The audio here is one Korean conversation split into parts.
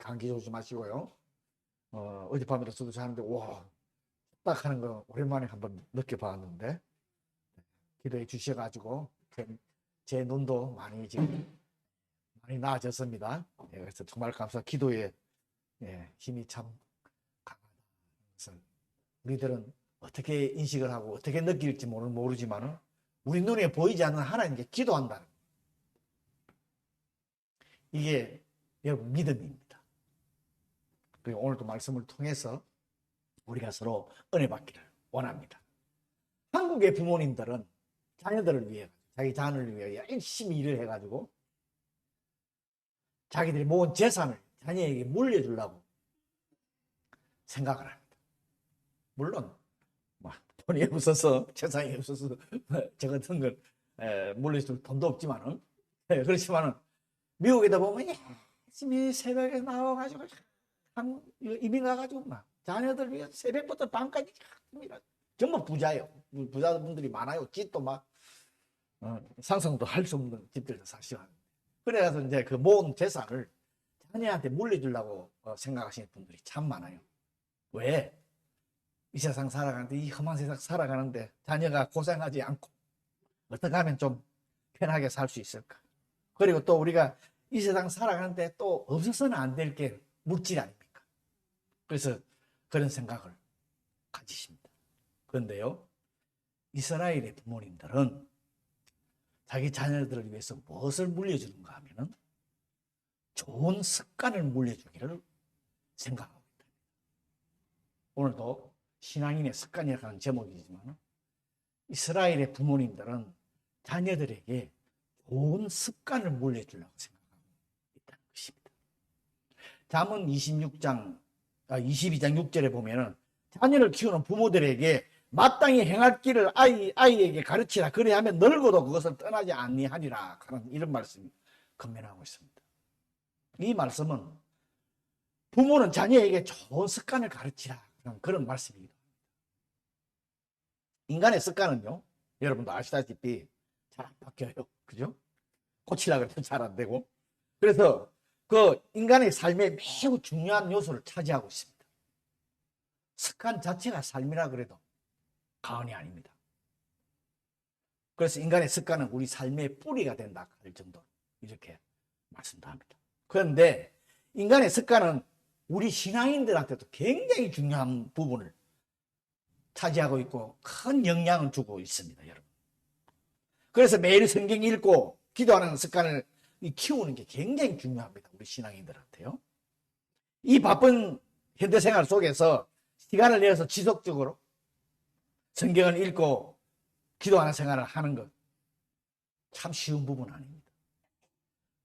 감기 조심하시고요. 어젯밤에도 저도 자는데 와, 딱 하는 거 오랜만에 한번 느껴봤는데 기도해 주셔가지고 제 눈도 많이 지금 많이 나아졌습니다. 예, 그래서 정말 기도에 힘이 참 강하다. 그래서 우리들은 어떻게 인식을 하고 어떻게 느낄지 모르지만은 우리 눈에 보이지 않는 하나님께 기도한다는 이게 여러분 믿음입니다. 그리고 오늘도 말씀을 통해서 우리가 서로 은혜 받기를 원합니다. 한국의 부모님들은 자녀들을 위해 자기 자녀를 위해 열심히 일을 해가지고 자기들이 모은 재산을 자녀에게 물려주려고 생각을 합니다. 물론 돈이 없어서 재산이 없어서 저 같은 걸 물려줄 돈도 없지만은 그렇지만은 미국에다 보면 열심히 새벽에 나와가지고 이민 가가지고 막 자녀들 위해 새벽부터 밤까지 정말 부자예요. 부자분들이 많아요. 집도 막 상상도 할 수 없는 집들도 사실. 그래서 이제 그 모은 재산을 자녀한테 물려주려고 생각하시는 분들이 참 많아요. 왜? 이 세상 살아가는데, 이 험한 세상 살아가는데 자녀가 고생하지 않고 어떻게 하면 좀 편하게 살 수 있을까? 그리고 또 우리가 이 세상 살아가는데 또 없어서는 안 될 게 물질 아닙니까? 그래서 그런 생각을 가지십니다. 그런데요, 이스라엘의 부모님들은 자기 자녀들을 위해서 무엇을 물려주는가 하면은 좋은 습관을 물려주기를 생각하고 있다. 오늘도 신앙인의 습관이라고 하는 제목이지만 이스라엘의 부모님들은 자녀들에게 좋은 습관을 물려주려고 생각하고 있다는 것입니다. 잠언 22장 6절에 보면은 자녀를 키우는 부모들에게 마땅히 행할 길을 아이에게 가르치라. 그래야 하면 늙어도 그것을 떠나지 아니하리라 하는 이런 말씀이 건면하고 있습니다. 이 말씀은 부모는 자녀에게 좋은 습관을 가르치라 그런 말씀입니다. 인간의 습관은요, 여러분도 아시다시피 잘 안 바뀌어요. 그죠? 고치려고 해도 잘 안 되고. 그래서 그 인간의 삶에 매우 중요한 요소를 차지하고 있습니다. 습관 자체가 삶이라 그래도 과언이 아닙니다. 그래서 인간의 습관은 우리 삶의 뿌리가 된다 할 정도로 이렇게 말씀도 합니다. 그런데 인간의 습관은 우리 신앙인들한테도 굉장히 중요한 부분을 차지하고 있고 큰 영향을 주고 있습니다, 여러분. 그래서 매일 성경 읽고 기도하는 습관을 키우는 게 굉장히 중요합니다, 우리 신앙인들한테요. 이 바쁜 현대생활 속에서 시간을 내서 지속적으로 성경을 읽고 기도하는 생활을 하는 것 참 쉬운 부분 아닙니다.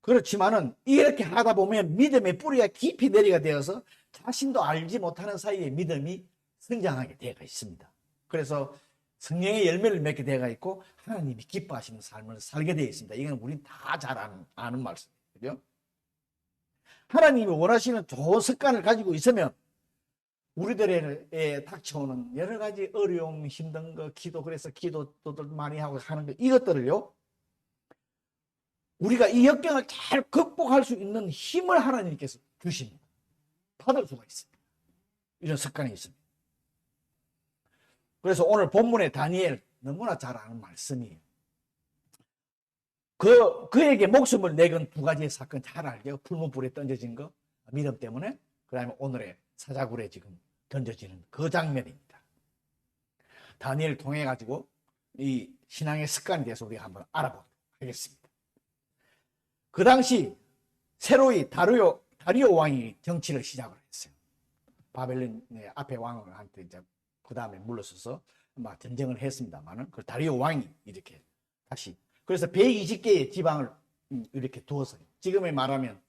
그렇지만은 이렇게 하다 보면 믿음의 뿌리가 깊이 내리가 되어서 자신도 알지 못하는 사이에 믿음이 성장하게 되어 있습니다. 그래서 성령의 열매를 맺게 되어 있고 하나님이 기뻐하시는 삶을 살게 되어 있습니다. 이건 우리 다 잘 아는 말씀이죠. 하나님이 원하시는 좋은 습관을 가지고 있으면 우리들에 닥쳐오는 여러 가지 어려움, 힘든 거, 그래서 기도도 많이 하고 하는 거, 이것들을요, 우리가 이 역경을 잘 극복할 수 있는 힘을 하나님께서 주십니다. 받을 수가 있습니다. 이런 습관이 있습니다. 그래서 오늘 본문의 다니엘 너무나 잘 아는 말씀이에요. 그에게 목숨을 내건 두 가지의 사건 잘 알죠? 풀무불에 던져진 거, 믿음 때문에, 그 다음에 오늘의 사자굴에 지금 던져지는 그 장면입니다. 다니엘을 통해 가지고 이 신앙의 습관에 대해서 우리가 한번 알아보도록 하겠습니다. 그 당시 새로이 다리오 왕이 정치를 시작을 했어요. 바벨론의 앞에 왕한테 이제 그 다음에 물러서서 막 전쟁을 했습니다만은 그 다리오 왕이 이렇게 다시 그래서 120개의 지방을 이렇게 두었어요. 지금에 말하면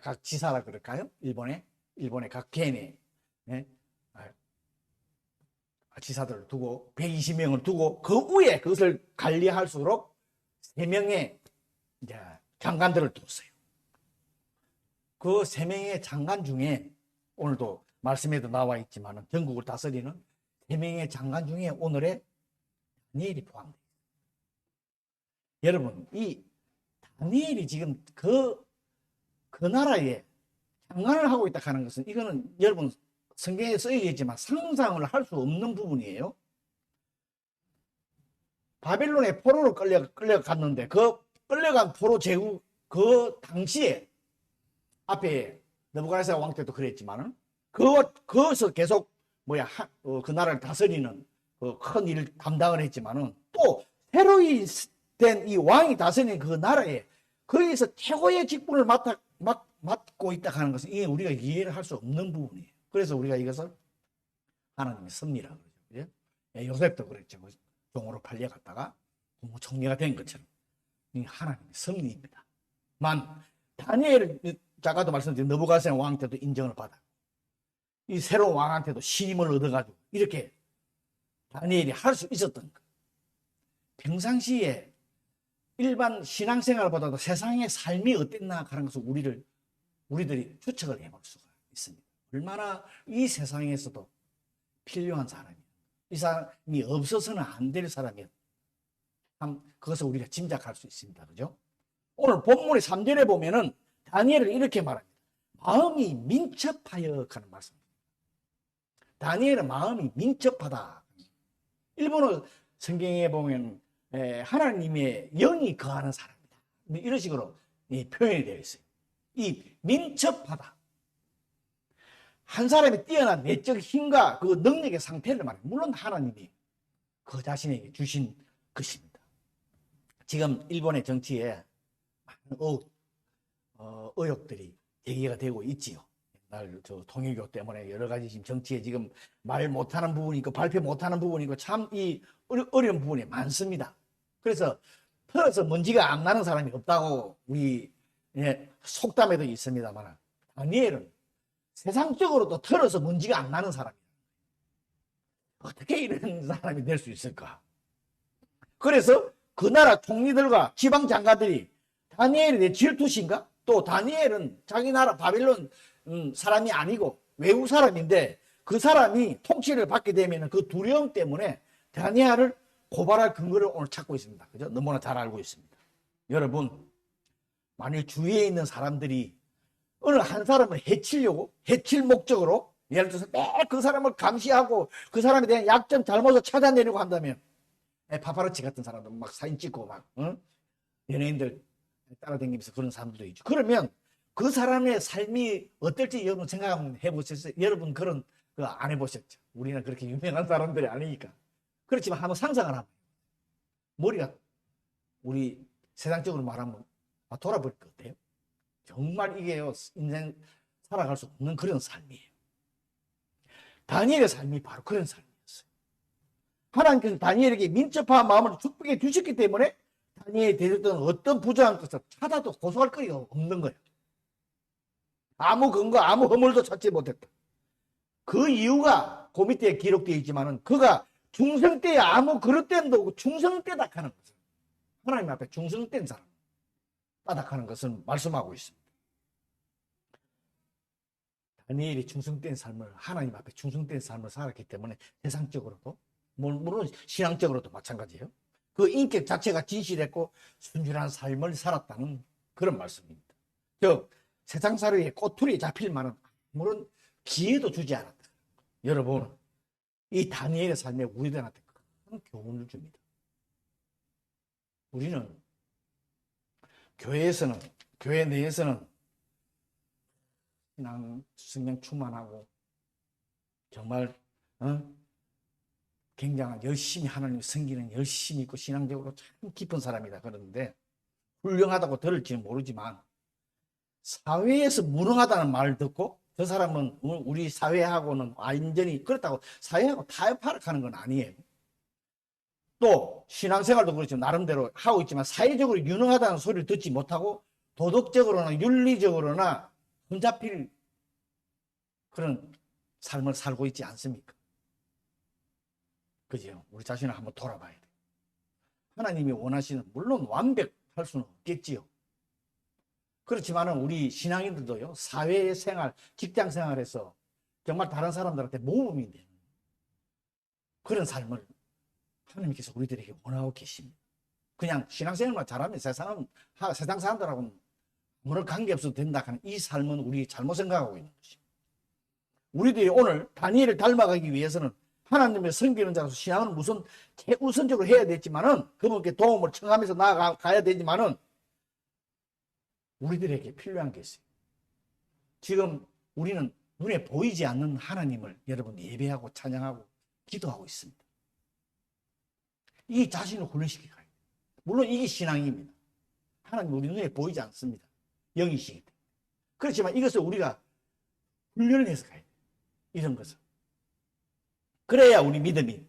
각 지사라 그럴까요? 일본의 각県에 지사들을 두고 120명을 두고 그 위에 그것을 관리할수록 3명의 이제 장관들을 두었어요. 그 3명의 장관 중에 오늘도 말씀에도 나와 있지만 전국을 다스리는 3명의 장관 중에 오늘의 다니엘이 포함돼요. 여러분, 이 다니엘이 지금 그 나라의 상관을 하고 있다 하는 것은 이거는 여러분 성경에 쓰여있지만 상상을 할 수 없는 부분이에요. 바벨론의 포로로 끌려갔는데 그 끌려간 포로 제국 그 당시에 앞에 느부갓네살 왕 때도 그랬지만은 거기서 계속 그 나라를 다스리는 그 큰 일 담당을 했지만은 또 새로 된 이 왕이 다스리는 그 나라에 거기서 최고의 직분을 맡고 있다 하는 것은 이게 우리가 이해를 할 수 없는 부분이에요. 그래서 우리가 이것을 하나님의 섭리라고 그러죠. 예, 요셉도 그랬죠. 종으로 팔려갔다가 총리가 된 것처럼 이 하나님의 섭리입니다. 다니엘 작가도 말씀드린 느부갓네살 왕한테도 인정을 받아. 이 새로운 왕한테도 신임을 얻어가지고 이렇게 다니엘이 할 수 있었던 것. 평상시에 일반 신앙생활보다도 세상의 삶이 어땠나 하는 것을 우리들이 추측을 해볼 수가 있습니다. 얼마나 이 세상에서도 필요한 사람이에요. 이 사람이 없어서는 안 될 사람이에요. 그것을 우리가 짐작할 수 있습니다. 그죠? 오늘 본문의 3절에 보면은 다니엘을 이렇게 말합니다. 마음이 민첩하여 하는 말씀입니다. 다니엘은 마음이 민첩하다. 일본어 성경에 보면 하나님의 영이 거하는 사람이다. 이런 식으로 표현이 되어 있어요. 이 민첩하다. 한 사람이 뛰어난 내적 힘과 그 능력의 상태를 말해요. 물론 하나님이 그 자신에게 주신 것입니다. 지금 일본의 정치에 많은 의혹들이 제기가 되고 있지요. 옛날 통일교 때문에 여러 가지 지금 정치에 지금 말 못하는 부분이 있고 발표 못하는 부분이 있고 참 이 어려운 부분이 많습니다. 그래서 털어서 먼지가 안 나는 사람이 없다고 우리 속담에도 있습니다만 다니엘은 세상적으로도 털어서 먼지가 안 나는 사람이에요. 어떻게 이런 사람이 될 수 있을까? 그래서 그 나라 총리들과 지방 장관들이 다니엘에 대해 질투신가? 또 다니엘은 자기 나라 바빌론 사람이 아니고 외국 사람인데 그 사람이 통치를 받게 되면 그 두려움 때문에 다니엘을 고발할 근거를 오늘 찾고 있습니다. 그죠? 너무나 잘 알고 있습니다. 여러분, 만일 주위에 있는 사람들이 어느 한 사람을 해치려고, 해칠 목적으로, 예를 들어서 매일 그 사람을 감시하고 그 사람에 대한 약점, 잘못을 찾아내려고 한다면, 파파라치 같은 사람들 막 사진 찍고 막, 연예인들 따라다니면서 그런 사람들도 있죠. 그러면 그 사람의 삶이 어떨지 여러분 생각 한번 해보셨어요? 여러분 그런 거 안 해보셨죠? 우리는 그렇게 유명한 사람들이 아니니까. 그렇지만 한번 상상을 하면 머리가 우리 세상적으로 말하면 돌아버릴 것 같아요. 정말 이게요, 인생 살아갈 수 없는 그런 삶이에요. 다니엘의 삶이 바로 그런 삶이었어요. 하나님께서 다니엘에게 민첩한 마음을 축복해 주셨기 때문에 다니엘이 되었던 어떤 부정한 것을 찾아도 고소할 거리가 없는 거예요. 아무 근거, 아무 허물도 찾지 못했다. 그 이유가 그 밑에 기록되어 있지만은 그가 중생때에 아무 그릇됨도 없고 중생때다 하는 것을 하나님 앞에 중생된 사람 따닥하는 것은 말씀하고 있습니다. 다니엘이 충성된 삶을 하나님 앞에 충성된 삶을 살았기 때문에 세상적으로도 물론 신앙적으로도 마찬가지예요. 그 인격 자체가 진실했고 순진한 삶을 살았다는 그런 말씀입니다. 즉 세상살이의 꼬투리에 잡힐 만한 아무런 기회도 주지 않았다. 여러분, 이 다니엘의 삶에 우리들한테 큰 교훈을 줍니다. 우리는 교회에서는, 교회 내에서는 성령 충만하고 정말 굉장한 열심히 하나님을 섬기는 열심히 있고 신앙적으로 참 깊은 사람이다 그러는데 훌륭하다고 들을지는 모르지만 사회에서 무능하다는 말을 듣고 저 사람은 우리 사회하고는 완전히 그렇다고 사회하고 타협하는 건 아니에요. 또 신앙생활도 그렇지만 나름대로 하고 있지만 사회적으로 유능하다는 소리를 듣지 못하고 도덕적으로나 윤리적으로나 혼잡힐 그런 삶을 살고 있지 않습니까? 그죠? 우리 자신을 한번 돌아봐야 돼요. 하나님이 원하시는, 물론 완벽할 수는 없겠지요. 그렇지만은 우리 신앙인들도요, 사회생활, 직장생활에서 정말 다른 사람들한테 모범이 되는 그런 삶을 하나님께서 우리들에게 원하고 계십니다. 그냥 신앙생활만 잘하면 세상 사람들하고는 아무런 관계없어도 된다 하는 이 삶은 우리 잘못 생각하고 있는 것입니다. 우리들이 오늘 다니엘을 닮아가기 위해서는 하나님의 섬기는 자로서 신앙은 우선 최우선적으로 해야 되지만은 그분께 도움을 청하면서 나아가야 되지만은 우리들에게 필요한 게 있어요. 지금 우리는 눈에 보이지 않는 하나님을 여러분 예배하고 찬양하고 기도하고 있습니다. 이 자신을 훈련시키고 가요. 물론 이게 신앙입니다. 하나님 우리 눈에 보이지 않습니다. 영이시기 때문에. 그렇지만 이것을 우리가 훈련을 해서 가야 돼요. 이런 것을. 그래야 우리 믿음이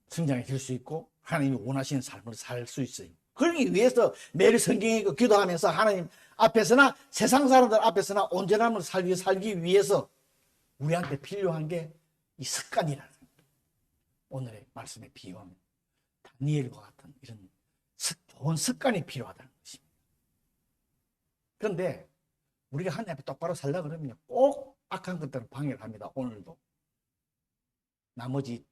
성장해질 수 있고 하나님이 원하시는 삶을 살 수 있어요. 그러기 위해서 매일 성경에 기도하면서 하나님 앞에서나 세상 사람들 앞에서나 온전함을 살기 위해서 우리한테 필요한 게 이 습관이라는 겁니다. 오늘의 말씀에 비유하면 다니엘과 같은 이런 좋은 습관이 필요하다는 것입니다. 그런데 우리가 하나님 앞에 똑바로 살려고 그러면 꼭 악한 것들을 방해를 합니다. 오늘도. 나머지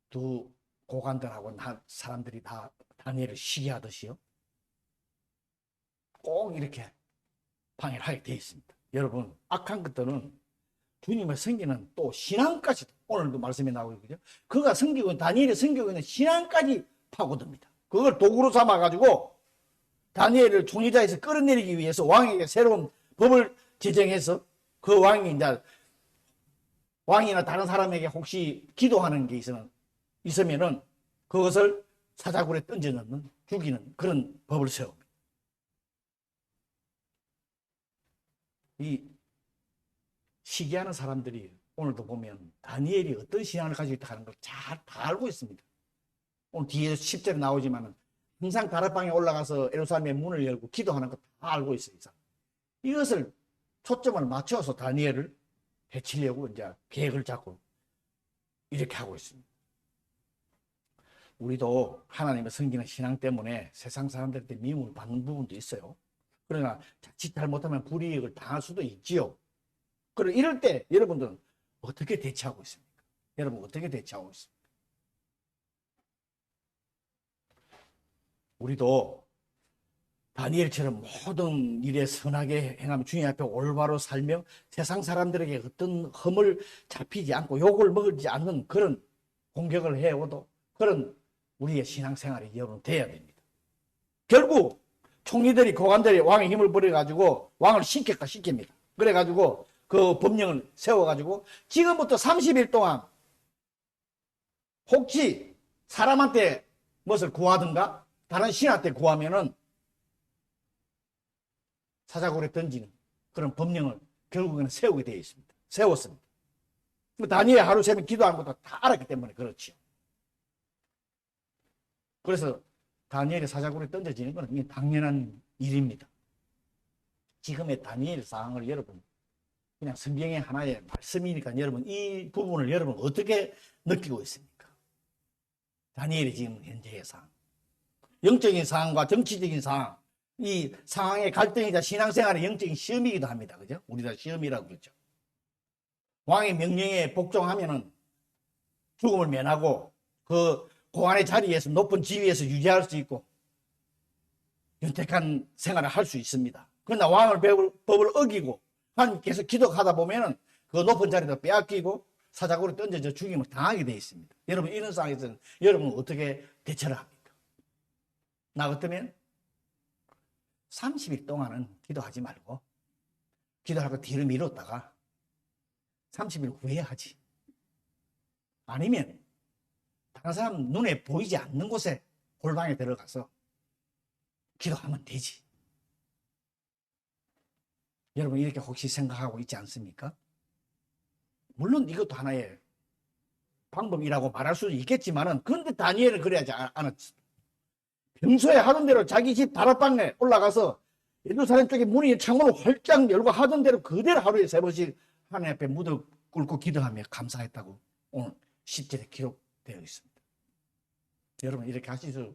두 고관들하고 사람들이 다 다니엘을 시기하듯이요. 꼭 이렇게 방해를 하게 되어 있습니다. 여러분, 악한 것들은 주님을 섬기는 또 신앙까지도 오늘도 말씀에 나오고 있죠. 그가 섬기고 다니엘이 섬기고 있는 신앙까지 파고듭니다. 그걸 도구로 삼아가지고 다니엘을 총리자에서 끌어내리기 위해서 왕에게 새로운 법을 제정해서 그 왕이 이제 왕이나 다른 사람에게 혹시 기도하는 게 있으면은 그것을 사자굴에 던져넣는 죽이는 그런 법을 세웁니다. 이 시기하는 사람들이 오늘도 보면 다니엘이 어떤 신앙을 가지고 있다는 걸 잘 다 알고 있습니다. 오늘 뒤에 10절에 나오지만은 항상 다락방에 올라가서 예루살렘의 문을 열고 기도하는 거 다 알고 있어요. 이것을 초점을 맞춰서 다니엘을 해치려고 이제 계획을 잡고 이렇게 하고 있습니다. 우리도 하나님을 섬기는 신앙 때문에 세상 사람들한테 미움을 받는 부분도 있어요. 그러나 자칫 잘못하면 불이익을 당할 수도 있지요. 그리고 이럴 때 여러분들은 어떻게 대처하고 있습니까? 여러분 어떻게 대처하고 있습니까? 우리도 다니엘처럼 모든 일에 선하게 행하며 주님 앞에 올바로 살며 세상 사람들에게 어떤 흠을 잡히지 않고 욕을 먹지 않는 그런 공격을 해오도 그런 우리의 신앙생활이 여러분 돼야 됩니다. 결국 총리들이 고관들이 왕의 힘을 버려가지고 왕을 시킵니다. 그래가지고 그 법령을 세워가지고 지금부터 30일 동안 혹시 사람한테 무엇을 구하든가 다른 신한테 구하면은 사자굴에 던지는 그런 법령을 결국에는 세우게 되어 있습니다. 세웠습니다. 다니엘 하루 새면 기도하는 것도 다 알았기 때문에 그렇지요. 그래서 다니엘이 사자굴에 던져지는 것은 당연한 일입니다. 지금의 다니엘 상황을 여러분 그냥 성경의 하나의 말씀이니까 여러분 이 부분을 여러분 어떻게 느끼고 있습니까? 다니엘이 지금 현재의 상황, 영적인 상황과 정치적인 상황, 이 상황의 갈등이자 신앙생활의 영적인 시험이기도 합니다. 그죠? 우리가 시험이라고 그러죠. 왕의 명령에 복종하면은 죽음을免하고 그 고관의 자리에서 높은 지위에서 유지할 수 있고 윤택한 생활을 할 수 있습니다. 그러나 왕을 배울 법을 어기고 하나님께서 기도하다 보면은 그 높은 자리도 빼앗기고 사자굴에 던져져 죽임을 당하게 되어 있습니다. 여러분 이런 상황에서는 여러분은 어떻게 대처를 합니까? 나 같으면 30일 동안은 기도하지 말고 기도하고 뒤를 미뤘다가 30일 후에 하지. 아니면 다른 사람 눈에 보이지 않는 곳에 골방에 들어가서 기도하면 되지. 여러분 이렇게 혹시 생각하고 있지 않습니까? 물론 이것도 하나의 방법이라고 말할 수도 있겠지만은 그런데 다니엘은 그래야지 않았지. 평소에 하던 대로 자기 집 다락방에 올라가서 예루살렘 쪽에 문이 창문을 활짝 열고 하던 대로 그대로 하루에 3번씩 하나님 앞에 무릎 꿇고 기도하며 감사했다고 오늘 10절에 기록되어 있습니다. 여러분 이렇게 하실 수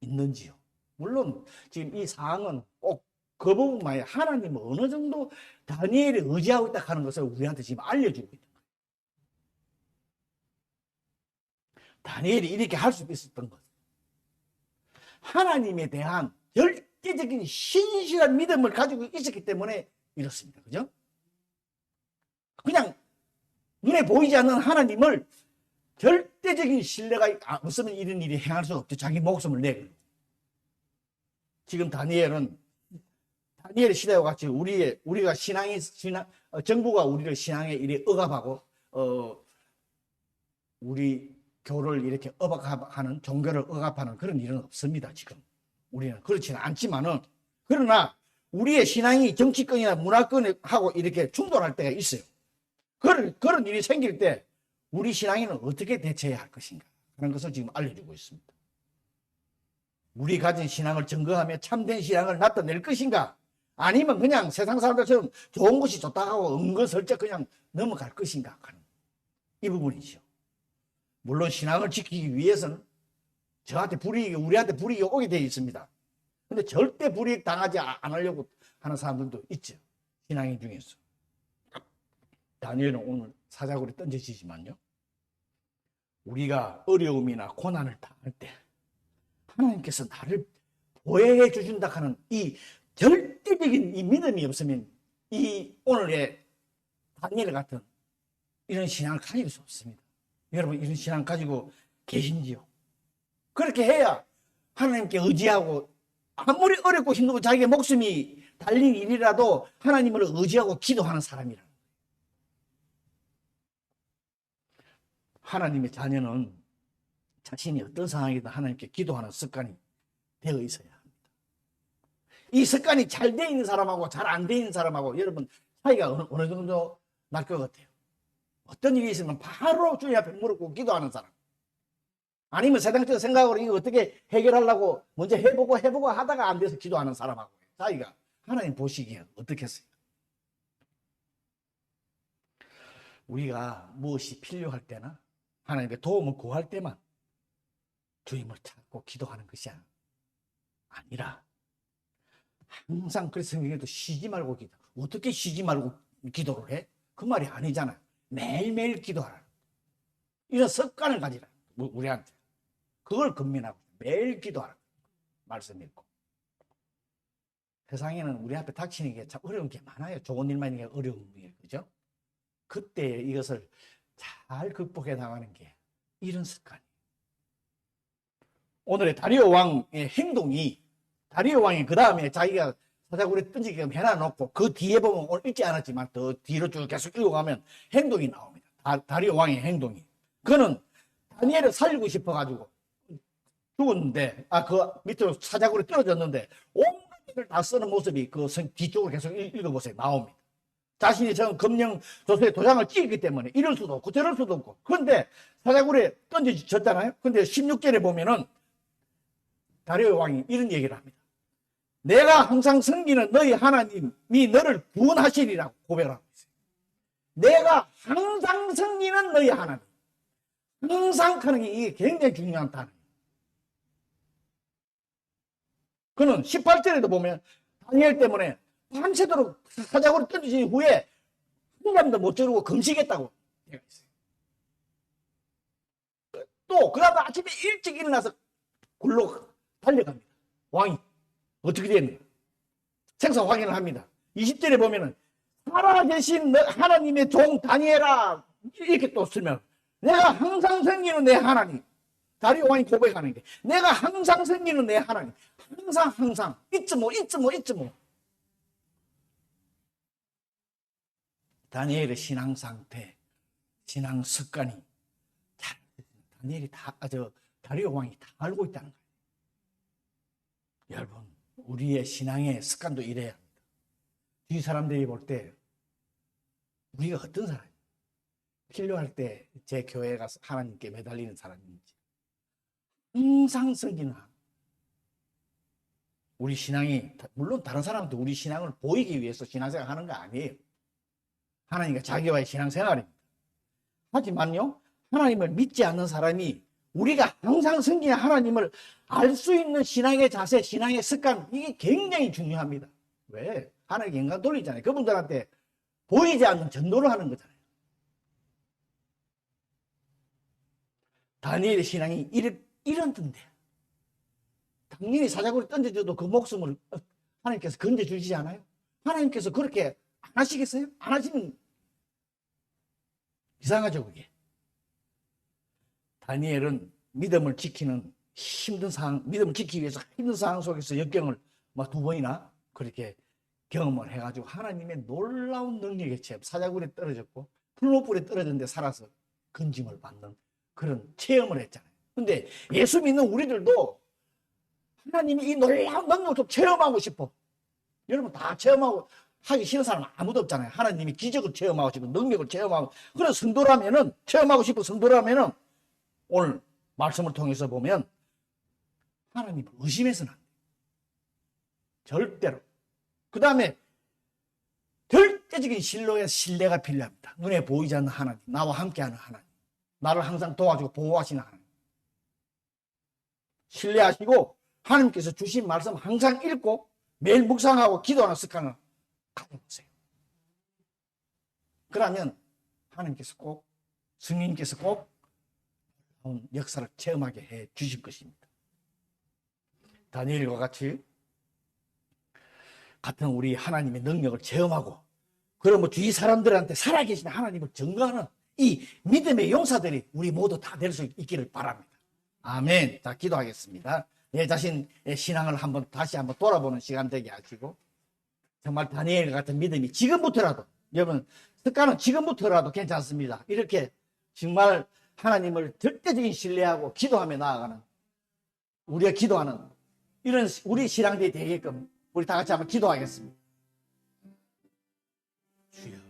있는지요? 물론 지금 이 상황은 꼭 그 부분만에 하나님은 어느 정도 다니엘이 의지하고 있다 하는 것을 우리한테 지금 알려주고 있는 거예요. 다니엘이 이렇게 할 수 있었던 것. 하나님에 대한 절대적인 신실한 믿음을 가지고 있었기 때문에 이렇습니다. 그죠? 그냥 눈에 보이지 않는 하나님을 절대적인 신뢰가 없으면 이런 일이 행할 수 없죠. 자기 목숨을 내고. 지금 다니엘의 시대와 같이 우리가 정부가 우리를 신앙에 이래 억압하고, 우리 교를 이렇게 억압하는, 종교를 억압하는 그런 일은 없습니다. 지금. 우리는 그렇지는 않지만은, 그러나 우리의 신앙이 정치권이나 문화권하고 이렇게 충돌할 때가 있어요. 그런 일이 생길 때 우리 신앙인은 어떻게 대처해야 할 것인가 하는 것을 지금 알려주고 있습니다. 우리 가진 신앙을 증거하며 참된 신앙을 나타낼 것인가, 아니면 그냥 세상 사람들처럼 좋은 것이 좋다 하고 은근슬쩍 그냥 넘어갈 것인가 하는 이 부분이죠. 물론 신앙을 지키기 위해서는 우리한테 불이익이 오게 되어 있습니다. 근데 절대 불이익 당하지 않으려고 하는 사람들도 있죠. 신앙인 중에서. 다니엘은 오늘 사자굴에 던져지지만요, 우리가 어려움이나 고난을 당할 때 하나님께서 나를 보호해 주신다 하는 이 절대적인 이 믿음이 없으면 이 오늘의 다니엘 같은 이런 신앙을 가질 수 없습니다. 여러분, 이런 신앙 가지고 계신지요? 그렇게 해야 하나님께 의지하고, 아무리 어렵고 힘들고 자기의 목숨이 달린 일이라도 하나님을 의지하고 기도하는 사람이라. 하나님의 자녀는 자신이 어떤 상황이든 하나님께 기도하는 습관이 되어 있어야 합니다. 이 습관이 잘 되어 있는 사람하고 잘 안 되어 있는 사람하고 여러분 차이가 어느 정도 날 것 같아요. 어떤 일이 있으면 바로 주님 앞에 무릎 꿇고 기도하는 사람, 아니면 세상적 생각으로 이거 어떻게 해결하려고 먼저 해보고 하다가 안 돼서 기도하는 사람하고 차이가 하나님 보시기에 어떻겠어요? 우리가 무엇이 필요할 때나 하나님의 도움을 구할 때만 주님을 찾고 기도하는 것이 아니라 항상, 그래서 성경에도 쉬지 말고 기도. 어떻게 쉬지 말고 기도를 해? 그 말이 아니잖아요. 매일매일 기도하라. 이런 습관을 가지라. 우리한테. 그걸 건면하고 매일 기도하라. 말씀 읽고. 세상에는 우리 앞에 닥치는 게 참 어려운 게 많아요. 좋은 일만 있는 게 어려운 게, 그죠? 그때 이것을 잘 극복해 나가는 게 이런 습관이에요. 오늘의 다리오 왕의 행동이, 다리오 왕이 그 다음에 자기가 사자굴에 던지게끔 해놔놓고 그 뒤에 보면 오늘 읽지 않았지만 더 뒤로 쭉 계속 읽어가면 행동이 나옵니다. 다리오 왕의 행동이. 그는 다니엘을 살리고 싶어가지고 죽었는데, 그 밑으로 사자굴에 떨어졌는데 온갖 일을 다 쓰는 모습이 그 뒤쪽으로 계속 읽어보세요. 나옵니다. 자신이 저 검령 조서에 도장을 찍었기 때문에 이럴 수도 없고 저럴 수도 없고. 그런데 사자굴에 던져졌잖아요. 근데 16절에 보면은 다리오 왕이 이런 얘기를 합니다. 내가 항상 섬기는 너희 하나님이 너를 구원하시리라고 고백을 하고 있어요. 내가 항상 섬기는 너희 하나님. 항상 하는 게 이게 굉장히 중요한 단어예요. 그는 18절에도 보면 다니엘 때문에 밤새도록 사자굴에 던져진 후에 한 잠도 못 자고 금식했다고 되어 있어요. 또 그 다음 아침에 일찍 일어나서 굴로 달려갑니다. 왕이 어떻게 되는가? 생사 확인을 합니다. 20절에 보면은 살아계신 하나님의 종 다니엘아, 이렇게 또 쓰면 내가 항상 섬기는 내 하나님. 다리오 왕이 고백하는 게 내가 항상 섬기는 내 하나님. 항상 잊지 뭐. 다니엘의 신앙 상태, 신앙 습관이 다리오 왕이 다 알고 있다는 거예요. 여러분, 우리의 신앙의 습관도 이래야 합니다. 뒤 사람들이 볼 때 우리가 어떤 사람이에요? 필요할 때 제 교회가 하나님께 매달리는 사람인지, 항상 섬기는 하나님. 우리 신앙이, 물론 다른 사람도 우리 신앙을 보이기 위해서 신앙생활 하는 거 아니에요. 하나님과 자기와의 신앙생활입니다. 하지만요, 하나님을 믿지 않는 사람이 우리가 항상 섬기는 하나님을 알 수 있는 신앙의 자세, 신앙의 습관, 이게 굉장히 중요합니다. 왜? 하나님께 영광 돌리잖아요. 그분들한테 보이지 않는 전도를 하는 거잖아요. 다니엘의 신앙이 이런 던데. 당연히 사자굴에 던져줘도 그 목숨을 하나님께서 건져주시지 않아요? 하나님께서 그렇게 안 하시겠어요? 안 하시면 이상하죠, 그게. 다니엘은 믿음을 지키는 힘든 상황, 믿음을 지키기 위해서 힘든 상황 속에서 역경을 두 번이나 그렇게 경험을 해가지고 하나님의 놀라운 능력의 체험, 사자굴에 떨어졌고 풀무불에 떨어졌는데 살아서 건짐을 받는 그런 체험을 했잖아요. 근데 예수 믿는 우리들도 하나님이 이 놀라운 능력을 좀 체험하고 싶어. 여러분 다 체험하고 하기 싫은 사람은 아무도 없잖아요. 하나님이 기적을 체험하고 싶은 능력을 체험하고 그런 성도라면은 체험하고 싶은 성도라면은 오늘 말씀을 통해서 보면 하나님을 의심해서는 안 돼요. 절대로. 그 다음에 절대적인 신뢰가 필요합니다. 눈에 보이지 않는 하나님, 나와 함께하는 하나님, 나를 항상 도와주고 보호하시는 하나님. 신뢰하시고 하나님께서 주신 말씀 항상 읽고 매일 묵상하고 기도하는 습관을 가져보세요. 그러면 하나님께서 꼭, 성령님께서 꼭 역사를 체험하게 해 주실 것입니다. 다니엘과 같이 같은 우리 하나님의 능력을 체험하고 그러면 주위 사람들한테 살아계신 하나님을 증거하는 이 믿음의 용사들이 우리 모두 다 될 수 있기를 바랍니다. 아멘. 자, 기도하겠습니다. 내 자신의 신앙을 다시 한번 돌아보는 시간 되게 하시고 정말 다니엘 같은 믿음이 지금부터라도 여러분 습관은 지금부터라도 괜찮습니다. 이렇게 정말 하나님을 절대적인 신뢰하고 기도하며 나아가는 우리가 기도하는 이런 우리 신앙들이 되게끔 우리 다 같이 한번 기도하겠습니다. 주여